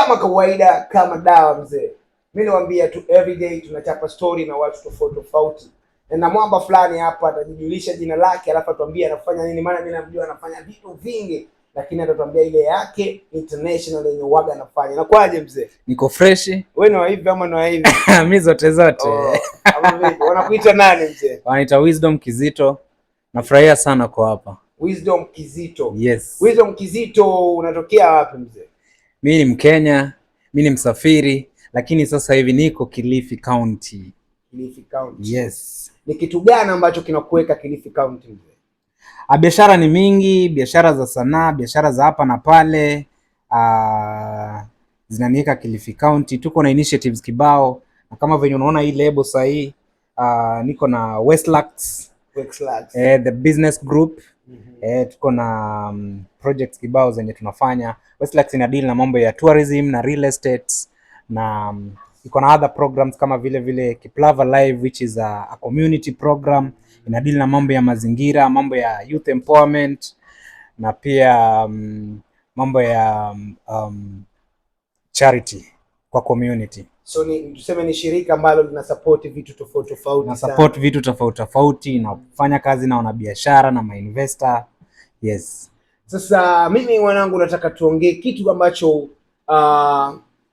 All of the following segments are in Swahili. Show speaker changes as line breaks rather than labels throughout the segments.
Kama kawaida, kama dawa mzee. Mimi nawaambia tu everyday tunachapa story na watu tofauti tofauti. Na mwamba fulani hapa atajijulisha jina lake alafu atuambie anafanya nini, maana mimi namjua anafanya vitu vingi, lakini atatuambia ile yake international yenye waga anafanya. Na kwaje mzee?
Niko fresh.
Wewe ni wa hivi ama ni wa hivi?
Mimi zote.
Ama vipi? Wanakuita nani mzee?
Wanaita Wisdom Kizito. Nafurahia sana kwa hapa.
Wisdom Kizito.
Yes.
Wisdom Kizito, unatokea wapi mzee?
Mimi ni Mkenya, mimi ni msafiri, lakini sasa hivi niko Kilifi County.
Kilifi County.
Yes.
Ni kitu gani ambacho kinakuweka Kilifi County mzee?
Biashara ni mingi, biashara za sanaa, biashara za hapa na pale, zinaniweka Kilifi County. Tuko na initiatives kibao, na kama venye unaona hii lebo sasa hii, niko na Westlax, the business group. Tuko na projects kibao zenye tunafanya. Westlax ina deal na mambo ya tourism na real estate, na iko na other programs kama vile Kiplava Live, which is a community program. Ina deal na mambo ya mazingira, mambo ya youth empowerment, na pia mambo ya charity kwa community.
So tuseme ni shirika ambalo lina support vitu tofauti tofauti.
Na support vitu tofauti tofauti, na kufanya kazi na wanabiashara na mainvestor. Yes. Sasa
mimi mwanangu nataka tuongee kitu ambacho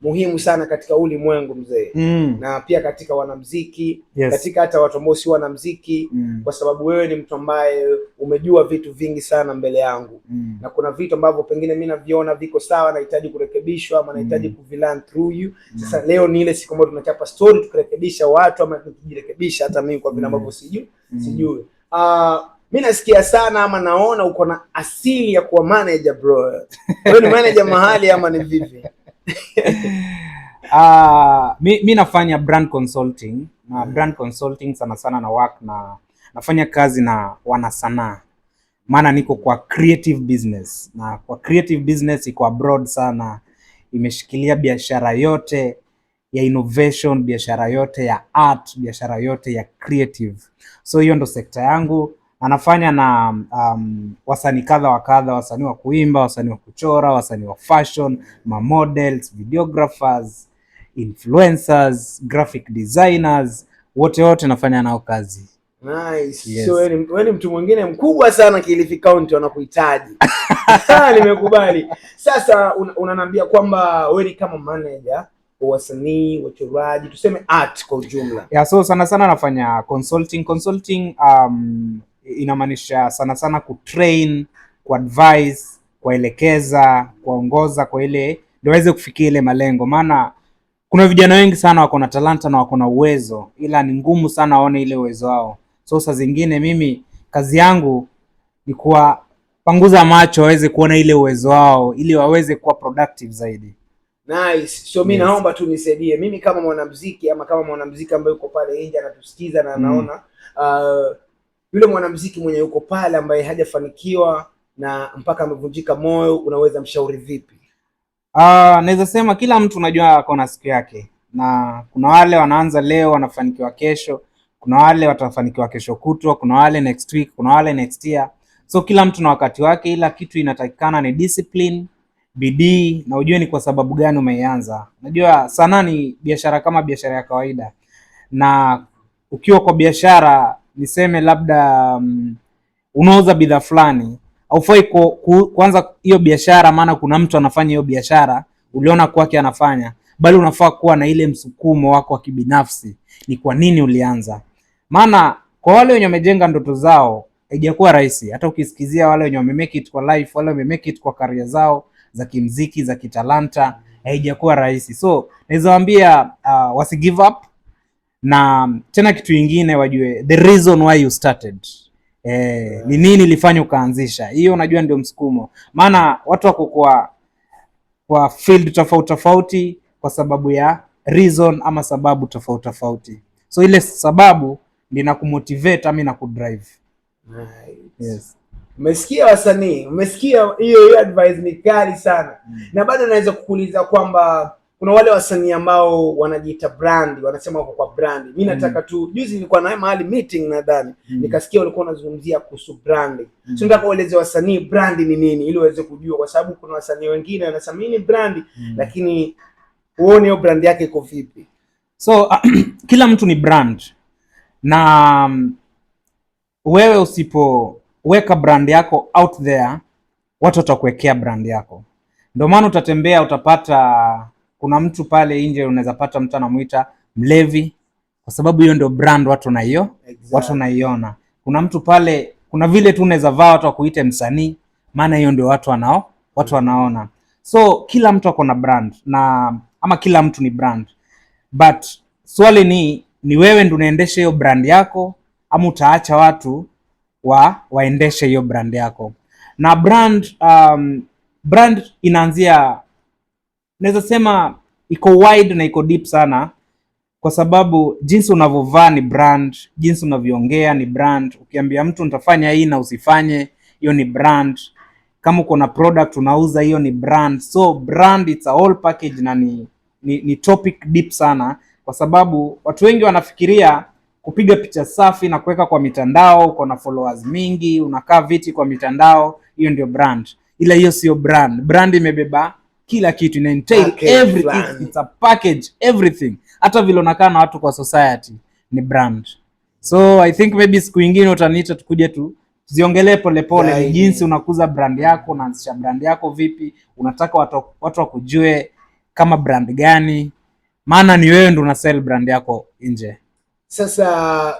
muhimu sana katika ulimwengu mzee. Na pia katika wanamuziki,
yes,
katika hata watu ambao si wanamuziki, kwa sababu wewe ni mtu ambaye umejua vitu vingi sana mbele yangu. Na kuna vitu ambavyo pengine mimi naviona viko sawa, nahitaji kurekebishwa ama nahitaji kuvilearn through you. Sasa leo ni ile siku ambayo tunachapa story tukirekebisha watu ama tukijirekebisha hata mimi kwa vile ambavyo sijui. Mimi nasikia sana ama naona uko na asili ya kuwa manager bro. Wewe ni manager mahali ama ni vipi?
Mi nafanya brand consulting, na brand consulting sana sana na work na nafanya kazi na wanasanaa, maana niko kwa creative business, na kwa creative business iko broad sana, imeshikilia biashara yote ya innovation, biashara yote ya art, biashara yote ya creative. So hiyo ndo sekta yangu. Anafanya na wasanii kadha wa kadha, wasanii wa kuimba, wasanii wa kuchora, wasanii wa fashion, models, videographers, influencers, graphic designers, wote nafanya nao kazi.
Nice. Yes. So wewe ni mtu mwingine mkubwa sana Kilifi County wanakuhitaji. Nimekubali. Sasa unaniambia kwamba wewe ni kama manager wa wasanii, wachoraji, tuseme art kwa ujumla.
Yeah, so sana sana nafanya consulting. Inamaanisha sana sana kutrain, kuadvise, kuelekeza, kuongoza kwa ile ndio waweze kufikia ile malengo. Maana kuna vijana wengi sana wako na talanta na wako na uwezo, ila ni ngumu sana waone ile uwezo wao. So saa zingine mimi kazi yangu ni kuwapanguza macho waweze kuona ile uwezo wao ili waweze kuwa productive zaidi.
Nice. So mimi naomba tu nisaidie. Mimi kama mwanamuziki ama kama mwanamuziki ambaye yuko pale nje anatusikiza na anaona yule mwanamuziki mwenye yuko pale ambaye hajafanikiwa na mpaka amevunjika moyo, unaweza mshauri vipi?
Naweza sema kila mtu unajua ako na siku yake, na kuna wale wanaanza leo wanafanikiwa kesho, kuna wale watafanikiwa kesho kutwa, kuna wale next week, kuna wale next year. So kila mtu na wakati wake, ila kitu inatakikana ni discipline, bidii, na ujue ni kwa sababu gani umeianza. Unajua sanaa ni biashara kama biashara ya kawaida, na ukiwa kwa biashara niseme labda unauza bidhaa fulani, haufai kuanza hiyo biashara maana kuna mtu anafanya hiyo biashara uliona kwake anafanya, bali unafaa kuwa na ile msukumo wako wa kibinafsi, ni kwa nini ulianza. Maana kwa wale wenye wamejenga ndoto zao haijakuwa rahisi. Hata ukisikizia wale wenye wamemake it kwa life, wale wamemake it kwa career zao za kimuziki, za kitalanta, haijakuwa rahisi. So naweza waambia wasi give up, na tena kitu kingine wajue the reason why you started. Ni nini ilifanya ukaanzisha? Hiyo unajua ndio msukumo. Maana watu wako kwa field tofauti kwa sababu ya reason ama sababu tofauti. So ile sababu ndio inakumotivate ama inakudrive.
Nice. Yes. Umesikia wasanii? Umesikia hiyo advice ni kali sana. Na bado naweza kukuuliza kwamba kuna wale wasanii ambao wanajiita brand, wanasema wako kwa brand. Mimi nataka tu, juzi nilikuwa na mahali meeting nadhani, nikasikia walikuwa wanazungumzia kuhusu brand. So nataka ueleze wasanii brand ni nini ili waweze kujua, kwa sababu kuna wasanii wengine wanasema mimi ni brand lakini uone hiyo brand yake iko vipi.
So kila mtu ni brand, na wewe usipoweka brand yako out there, watu watakuwekea brand yako. Ndio maana utatembea utapata kuna mtu pale nje, unaweza pata mtu anamuita mlevi, kwa sababu hiyo ndio brand watu na hiyo watu naiona. Kuna mtu pale, kuna vile tu unaweza vaa watu wakuite msanii, maana hiyo ndio watu wanaona. So kila mtu ako na brand, na ama kila mtu ni brand, but swali ni wewe ndio unaendesha hiyo brand yako ama utaacha watu waendeshe hiyo brand yako. Na brand inaanzia, naweza sema iko wide na iko deep sana, kwa sababu jinsi unavovaa ni brand, jinsi unavyoongea ni brand. Ukiambia mtu nitafanya hii na usifanye, hiyo ni brand. Kama uko na product unauza, hiyo ni brand. So brand it's a whole package, na ni topic deep sana, kwa sababu watu wengi wanafikiria kupiga picha safi na kuweka kwa mitandao, uko na followers mingi, unakaa viti kwa mitandao, hiyo ndio brand. Ila hiyo sio brand. Brand imebeba kila kitu, ina entail everything. It's a package, everything. Hata vile unakaa na watu kwa society ni brand. So I think maybe siku nyingine utaniita tukuje tuziongelee polepole ni jinsi unakuza brand yako, unaanzisha brand yako vipi, unataka watu wakujue kama brand gani, maana ni wewe ndio una sell brand yako nje.
Sasa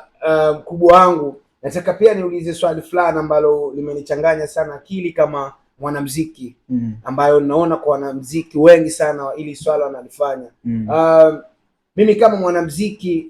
mkubwa wangu, nataka pia niulize swali fulani ambalo limenichanganya sana akili kama mwanamuziki, ambayo naona kwa wanamuziki wengi sana ili swala wanalifanya. Mimi kama mwanamuziki,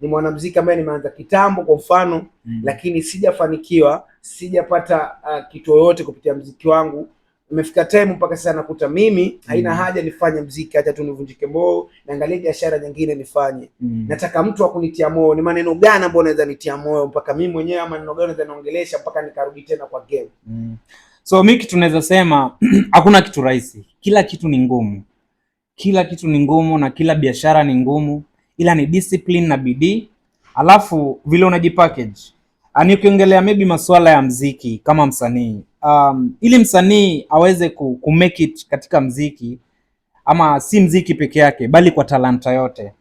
ni mwanamuziki ambaye nimeanza kitambo kwa mfano, lakini sijafanikiwa, sijapata kitu yoyote kupitia muziki wangu. Imefika time mpaka sasa nakuta mimi haina haja nifanye muziki, acha tu nivunjike moyo, naangalia biashara nyingine nifanye. Nataka mtu akunitia moyo. Ni maneno gani ambayo naweza nitia moyo mpaka mimi mwenyewe, ama maneno gani naweza naongelesha mpaka nikarudi tena kwa game?
So mimi kitu naweza sema hakuna kitu rahisi. Kila kitu ni ngumu. Kila kitu ni ngumu na kila biashara ni ngumu, ila ni discipline na bidii. Alafu vile unajipackage. Ukiongelea maybe masuala ya muziki kama msanii, ili msanii aweze ku make it katika muziki, ama si muziki peke yake bali kwa talanta yote.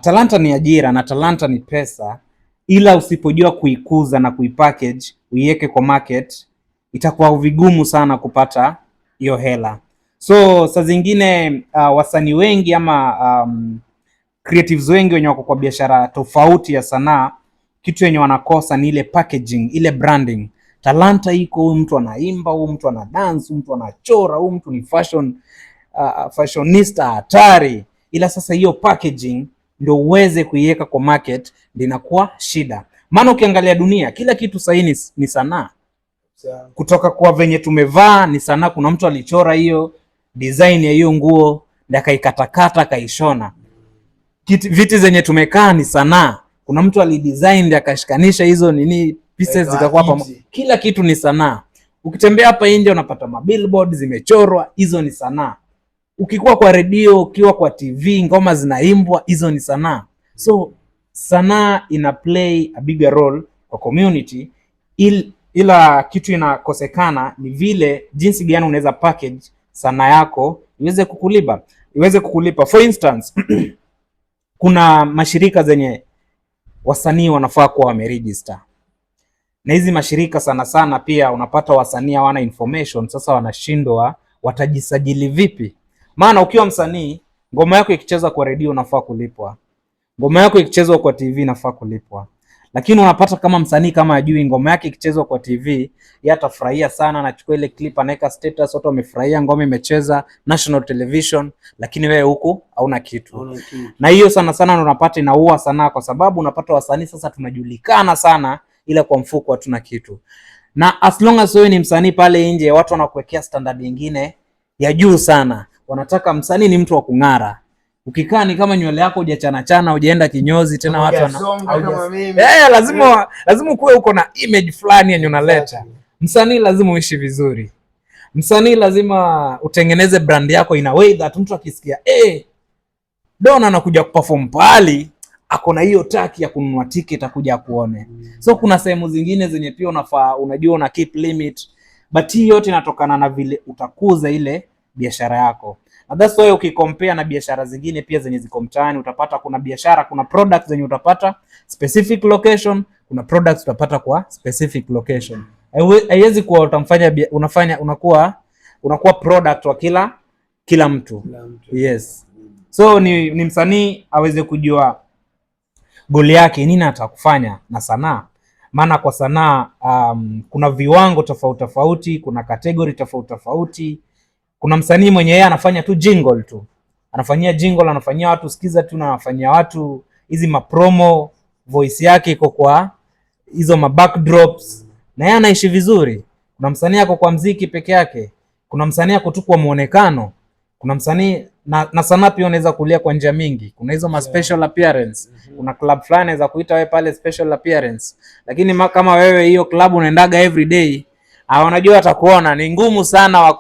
Talanta ni ajira na talanta ni pesa, ila usipojua kuikuza na kuipackage, uiweke kwa market, itakuwa vigumu sana kupata hiyo hela. So saa zingine wasanii wengi ama creatives wengi wenye wako kwa biashara tofauti ya sanaa, kitu yenye wanakosa ni ile packaging, ile branding. Talanta iko, huyu mtu anaimba, huyu mtu ana dance, huyu mtu anachora, huyu mtu ni fashionista hatari, ila sasa hiyo packaging ndio uweze kuiweka kwa market linakuwa shida. Maana ukiangalia dunia, kila kitu sasa ni sanaa. Kutoka kwa venye tumevaa ni sanaa. Kuna mtu alichora hiyo design ya hiyo nguo na akaikatakata akaishona. Viti zenye tumekaa ni sanaa. Kuna mtu alidesign na akashikanisha hizo pieces zikakuwa pamoja. Kila kitu ni sanaa. Ukitembea hapa nje unapata mabillboard zimechorwa, hizo ni sanaa. Ukikuwa kwa redio, ukiwa kwa TV, ngoma zinaimbwa, hizo ni sanaa. So sanaa ina play a bigger role kwa community. Ila kitu inakosekana ni vile jinsi gani unaweza package sanaa yako iweze kukulipa. For instance, kuna mashirika zenye wasanii wanafaa kuwa wameregister. Na hizi mashirika sana sana pia unapata wasanii hawana information, sasa wanashindwa watajisajili vipi. Maana ukiwa msanii, ngoma yako ikichezwa kwa redio unafaa kulipwa. Ngoma yako ikichezwa kwa TV inafaa kulipwa. Lakini unapata kama msanii kama ajui ngoma yake ikichezwa kwa TV, yeye atafurahia sana, anachukua ile clip anaweka status, watu wamefurahia ngoma imecheza national television, lakini wewe huko hauna kitu. Na hiyo sana sana unapata inaua sanaa, kwa sababu unapata wasanii sasa tunajulikana sana, ila kwa mfuko hatuna kitu. Na as long as wewe ni msanii pale nje, watu wanakuwekea standard nyingine ya juu sana. Wanataka msanii ni mtu wa kung'ara. Ukikaa ni kama nywele yako hujachana hujaenda kinyozi tena, watu lazima kuwe uko na image fulani yenye unaleta. Msanii lazima uishi vizuri. Msanii lazima utengeneze brand yako in a way that mtu akisikia Don anakuja kuperform pahali, ako na hiyo taki ya kununua ticket akuja kuone. So kuna sehemu zingine zenye pia unafaa, unajua una keep limit, but hii yote inatokana na vile utakuza ile biashara yako. And that's why ukikompare na biashara zingine pia zenye ziko mtaani, utapata kuna biashara, kuna products zenye utapata specific location, kuna products utapata kwa specific location. Haiwezi kuwa unakuwa product wa kila mtu. Yes. So ni msanii aweze kujua goli yake nini atakufanya na sanaa. Maana kwa sanaa kuna viwango tofauti tofauti, kuna category tofauti tofauti. Kuna msanii mwenye yeye anafanya tu jingle tu. Anafanyia jingle, anafanyia watu sikiza tu, na anafanyia watu hizi mapromo, voice yake iko kwa hizo backdrops na yeye anaishi vizuri. Kuna msanii ako kwa mziki peke yake. Kuna msanii ako tu kwa muonekano. Kuna msanii na sanaa pia unaweza kulia kwa njia mingi. Kuna hizo special appearance. Kuna club fulani inaweza kuita wewe pale special appearance. Lakini kama wewe hiyo club unaendaga every day, unajua atakuona ni ngumu sana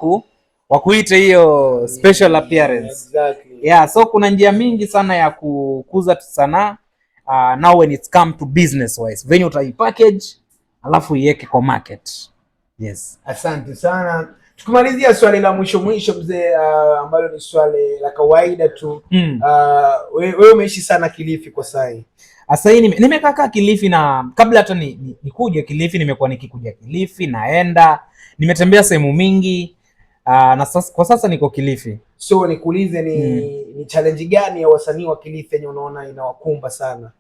wakuita hiyo special appearance.
Exactly.
Yeah, so kuna njia mingi sana ya kukuza sanaa. Now when it's come to business wise, venye utaipackage alafu iweke kwa market. Yes.
Asante sana. Tukimalizia swali la mwisho mzee, ambalo ni swali la kawaida tu. Wewe umeishi sana Kilifi kwa sasa.
Sasa hii nimekaa Kilifi, na kabla hata nikuje Kilifi nimekuwa nikikuja Kilifi, naenda nimetembea sehemu mingi, na kwa sasa niko Kilifi.
So nikuulize ni challenge gani ya wasanii wa Kilifi yenye unaona inawakumba sana?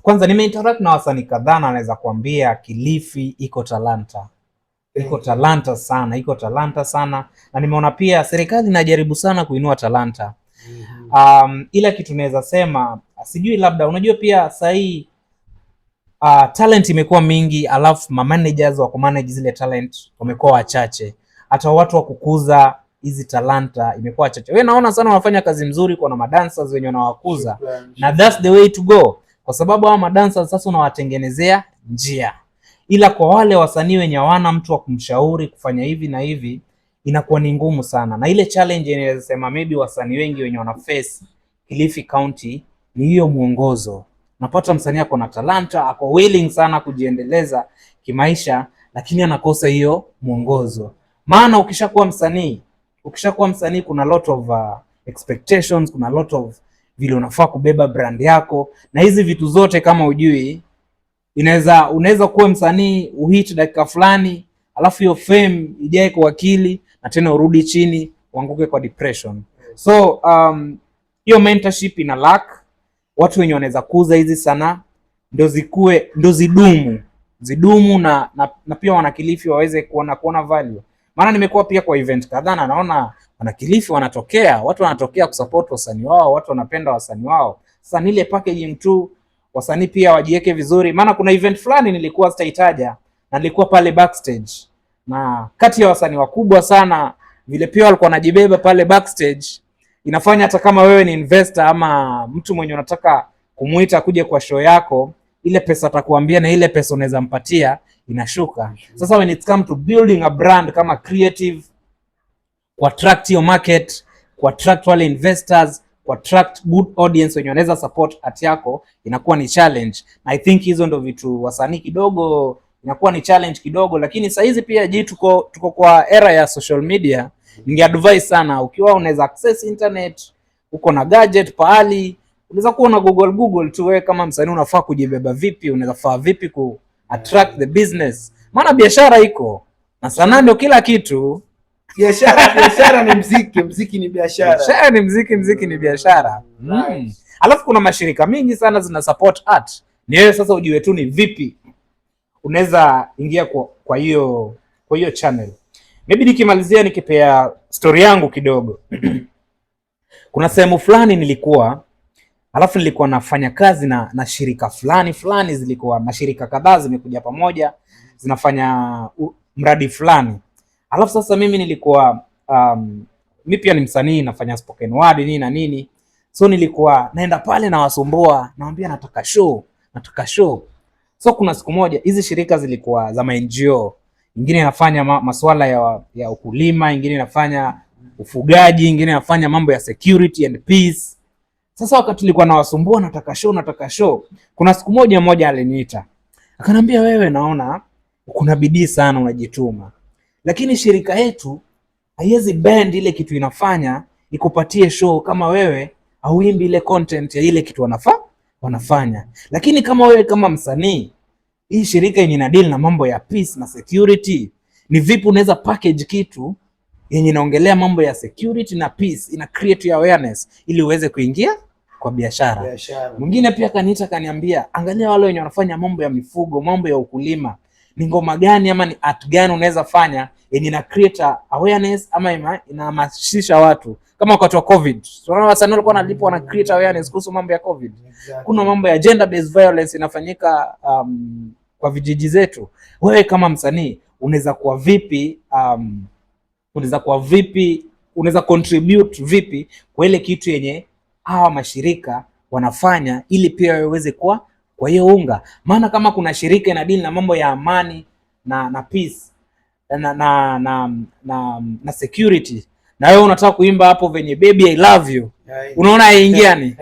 Kwanza nimeinteract na wasanii kadhaa, na naweza kuambia Kilifi iko talanta. Iko talanta sana, na nimeona pia serikali inajaribu sana kuinua talanta. Ila kitu naweza sema, sijui labda unajua pia sasa hii talent imekuwa mingi, alafu managers wa kumanage zile talent wamekuwa wachache. Hata watu wa kukuza hizi talanta imekuwa wachache. Wewe naona sana wanafanya kazi nzuri, kwa na madancers wenye wanawakuza, na that's the way to go, kwa sababu hao madancers sasa unawatengenezea njia. Ila kwa wale wasanii wenye hawana mtu wa kumshauri kufanya hivi na hivi, inakuwa ni ngumu sana. Na ile challenge inaweza sema maybe wasanii wengi wenye wana face Kilifi County ni hiyo mwongozo. Napata msanii ako na talanta, ako willing sana kujiendeleza kimaisha, lakini anakosa hiyo mwongozo. Maana ukishakuwa msanii kuna lot of expectations, kuna lot of vile unafaa kubeba brand yako, na hizi vitu zote kama ujui, unaweza kuwa msanii uhit dakika fulani, alafu hiyo fame ijae kwa akili, na tena urudi chini uanguke kwa depression. So hiyo mentorship ina lack. Watu wenye wanaweza kuza hizi sanaa ndio zidumu na pia wanakilifi waweze kuona value. Maana nimekuwa pia kwa event kadhaa, na naona wanakilifi watu wanatokea kusupport wasanii wao, watu wanapenda wasanii wao. Sasa nile packaging tu, wasanii pia wajiweke vizuri. Maana kuna event fulani nilikuwa sitaitaja, na nilikuwa pale backstage, na kati ya wasanii wakubwa sana vile pia walikuwa wanajibeba pale backstage. Inafanya hata kama wewe ni investor ama mtu mwenye unataka kumuita kuja kwa show yako, ile pesa atakuambia na ile pesa unaweza mpatia inashuka. Sasa when it come to building a brand kama creative, ku attract your market, ku attract wale investors, ku attract good audience wenye wanaweza support art yako, inakuwa ni challenge. Na I think hizo ndo vitu wasanii kidogo inakuwa ni challenge kidogo. Lakini saa hizi pia tuko kwa era ya social media. Ningeadvise sana, ukiwa unaweza access internet, uko na gadget pahali, unaweza kuwa na Google tu. Wewe kama msanii unafaa kujibeba vipi, unaweza faa vipi ku attract the business. Maana biashara iko na sanaa ndio kila kitu.
Biashara ni mziki ni biashara.
Biashara ni mziki ni biashara. Alafu kuna mashirika mingi sana zina support art. Ni wewe sasa ujue tu ni vipi unaweza ingia kwa hiyo channel. Maybe nikimalizia nikipea story yangu kidogo. Kuna sehemu fulani nilikuwa nafanya kazi na shirika fulani, zilikuwa mashirika kadhaa zimekuja pamoja zinafanya mradi fulani. Alafu sasa mimi nilikuwa mimi pia ni msanii, nafanya spoken word nini. So nilikuwa naenda pale na wasumbua, naambia nataka show. So kuna siku moja hizi shirika zilikuwa za NGO. ingine inafanya masuala ya ukulima, ingine inafanya ufugaji, ingine inafanya mambo ya security and peace. Sasa wakati tulikuwa nawasumbua nataka show, kuna siku moja aliniita akanambia, wewe naona kuna bidii sana, unajituma, lakini shirika yetu haiwezi bend ile kitu inafanya ikupatie show kama wewe hauimbi ile content ya ile kitu wanafanya. Lakini kama wewe kama msanii, hii shirika ina deal na mambo ya peace na security, ni vipi unaweza package kitu yenye inaongelea mambo ya security na peace, ina create awareness ili uweze kuingia kwa biashara. Mwingine pia kaniita kaniambia, angalia wale wenye wanafanya mambo ya mifugo, mambo ya ukulima, ni ngoma gani ama ni art gani unaweza fanya yenye ina create awareness ama inahamasisha watu, kama wakati wa COVID. Tunaona wasanii walikuwa wanalipwa na create awareness kuhusu mambo ya COVID. Kuna mambo ya gender based violence inafanyika kwa vijiji zetu. Wewe kama msanii unaweza kuwa vipi unaweza contribute vipi kwa ile kitu yenye hawa mashirika wanafanya, ili pia wewe uweze kuwa kwa hiyo unga? Maana kama kuna shirika ina deal na mambo ya amani na peace na security, na wewe unataka kuimba hapo venye baby I love you, unaona haingiani.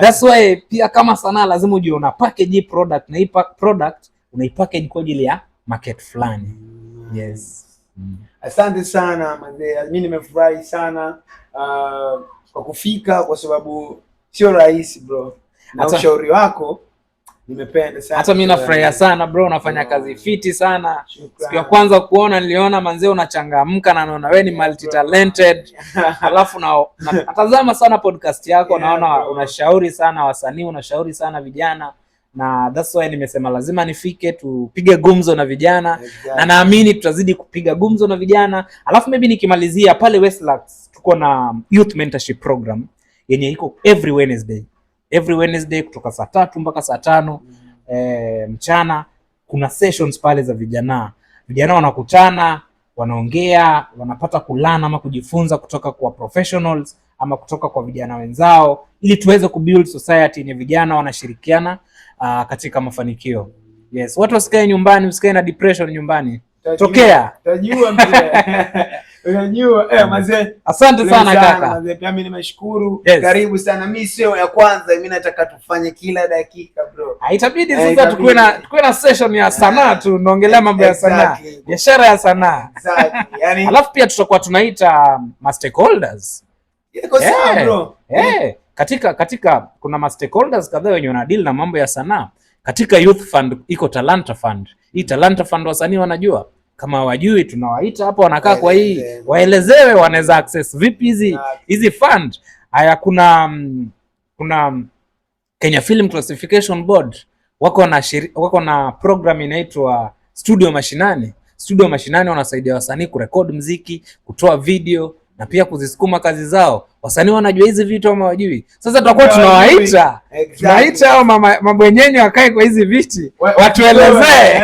That's why pia kama sanaa lazima ujue una package hii product, na hii product unaipackage kwa ajili ya market fulani. Yes.
Asante sana mzee, mimi nimefurahi sana kwa kufika, kwa sababu sio rahisi bro, na ushauri wako nimependa sana.
Hata mimi nafurahia sana bro, unafanya kazi fiti sana. Siku ya kwanza kuona niliona manzee unachangamka na naona wewe ni multi talented. Alafu natazama sana podcast yako, naona unashauri sana wasanii, unashauri sana vijana, na that's why nimesema lazima nifike tupige gumzo na vijana. Na naamini tutazidi kupiga gumzo na vijana. Alafu maybe nikimalizia pale Westlands tuko na youth mentorship program yenye iko every Wednesday kutoka saa 3 mpaka saa 5 mchana. Kuna sessions pale za vijana wanakutana, wanaongea, wanapata kulana ama kujifunza kutoka kwa professionals ama kutoka kwa vijana wenzao, ili tuweze kubuild society yenye vijana wanashirikiana katika mafanikio. Yes, watu wasikae nyumbani, usikae na depression nyumbani. Tokea.
Utajua mzee. Unajua mzee.
Asante sana kaka.
Mzee pia mimi nimeshukuru. Yes. Karibu sana. Mimi sio ya kwanza, mimi nataka tufanye kila dakika bro.
Itabidi sasa tukue na session ya sanaa, tunaongelea mambo ya sanaa, biashara ya sanaa. Exactly. Yani alafu pia tutakuwa tunaita stakeholders.
Iko sawa bro.
Katika kuna stakeholders kadhaa wenye wana deal na mambo ya sanaa. Katika youth fund iko Talanta Fund. Hii Talanta Fund wasanii wanajua. Kama wajui tunawaita hapo, wanakaa kwa hii waelezewe wanaweza access vipi hizi fund. Haya, kuna Kenya Film Classification Board wako na program inaitwa Studio Mashinani. Studio Mashinani wanasaidia wasanii kurekodi muziki, kutoa video na pia kuzisukuma kazi zao. Wasanii wanajua hizi vitu ama wajui? Sasa tutakuwa tunawaita hao mambo yenyewe wakae kwa hizi viti watuelezee.